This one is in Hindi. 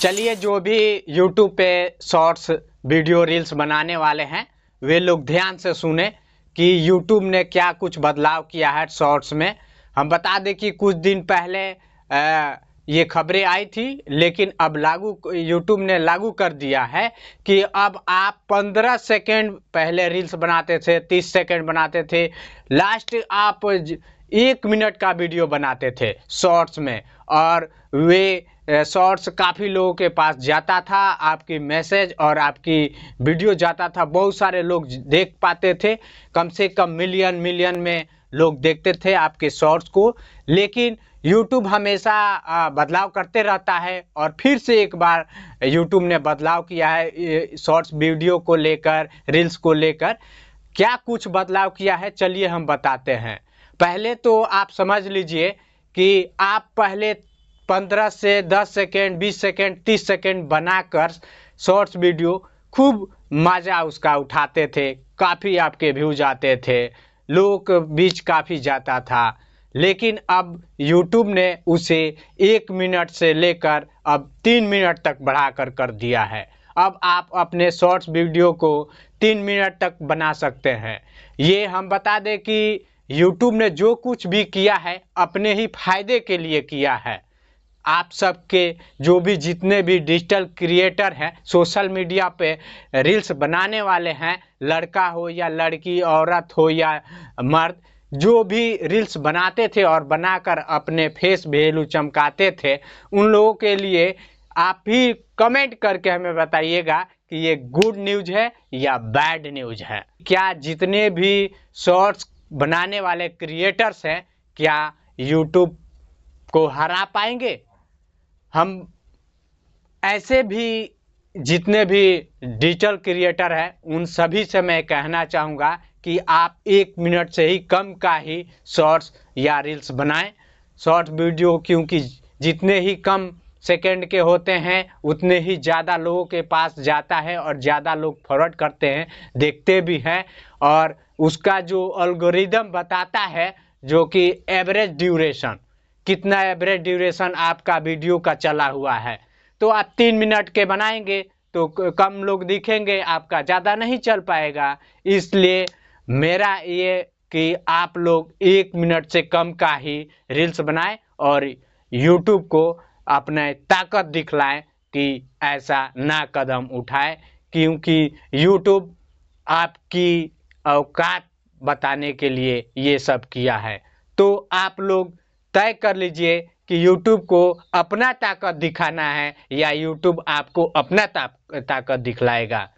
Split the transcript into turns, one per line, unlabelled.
चलिए, जो भी YouTube पे शॉर्ट्स वीडियो रील्स बनाने वाले हैं वे लोग ध्यान से सुने कि YouTube ने क्या कुछ बदलाव किया है शॉर्ट्स में। हम बता दें कि कुछ दिन पहले ये खबरें आई थी, लेकिन अब YouTube ने लागू कर दिया है कि अब आप 15 सेकेंड पहले रील्स बनाते थे, 30 सेकेंड बनाते थे, लास्ट आप 1 मिनट का वीडियो बनाते थे शॉर्ट्स में, और वे शॉर्ट्स काफ़ी लोगों के पास जाता था, आपकी मैसेज और आपकी वीडियो जाता था, बहुत सारे लोग देख पाते थे, कम से कम मिलियन में लोग देखते थे आपके शॉर्ट्स को। लेकिन YouTube हमेशा बदलाव करते रहता है, और फिर से एक बार YouTube ने बदलाव किया है शॉर्ट्स वीडियो को लेकर, रील्स को लेकर। क्या कुछ बदलाव किया है, चलिए हम बताते हैं। पहले तो आप समझ लीजिए कि आप पहले 15 से 10 सेकेंड, 20 सेकेंड, 30 सेकेंड बनाकर शॉर्ट्स वीडियो खूब मज़ा उसका उठाते थे, काफ़ी आपके व्यूज आते थे, लोगों के बीच काफ़ी जाता था। लेकिन अब YouTube ने उसे 1 मिनट से लेकर अब 3 मिनट तक बढ़ाकर कर दिया है। अब आप अपने शॉर्ट्स वीडियो को 3 मिनट तक बना सकते हैं। ये हम बता दें कि YouTube ने जो कुछ भी किया है अपने ही फायदे के लिए किया है। आप सबके जो भी जितने भी डिजिटल क्रिएटर हैं, सोशल मीडिया पे रील्स बनाने वाले हैं, लड़का हो या लड़की, औरत हो या मर्द, जो भी रील्स बनाते थे और बनाकर अपने फेस वैल्यू चमकाते थे, उन लोगों के लिए आप भी कमेंट करके हमें बताइएगा कि ये गुड न्यूज़ है या बैड न्यूज़ है। क्या जितने भी शॉर्ट्स बनाने वाले क्रिएटर्स हैं, क्या यूट्यूब को हरा पाएंगे? हम ऐसे भी जितने भी डिजिटल क्रिएटर हैं उन सभी से मैं कहना चाहूँगा कि आप 1 मिनट से ही कम का ही शॉर्ट्स या रील्स बनाएं, शॉर्ट वीडियो, क्योंकि जितने ही कम सेकंड के होते हैं उतने ही ज़्यादा लोगों के पास जाता है और ज़्यादा लोग फॉरवर्ड करते हैं, देखते भी हैं, और उसका जो एल्गोरिदम बताता है, जो कि एवरेज ड्यूरेशन, कितना एवरेज ड्यूरेशन आपका वीडियो का चला हुआ है, तो आप 3 मिनट के बनाएंगे तो कम लोग दिखेंगे, आपका ज़्यादा नहीं चल पाएगा। इसलिए मेरा ये कि आप लोग 1 मिनट से कम का ही रील्स बनाएं और यूट्यूब को अपने ताकत दिखलाएं कि ऐसा ना कदम उठाए, क्योंकि यूट्यूब आपकी औकात बताने के लिए ये सब किया है। तो आप लोग तय कर लीजिए कि YouTube को अपना ताकत दिखाना है या YouTube आपको अपना ताकत दिखलाएगा।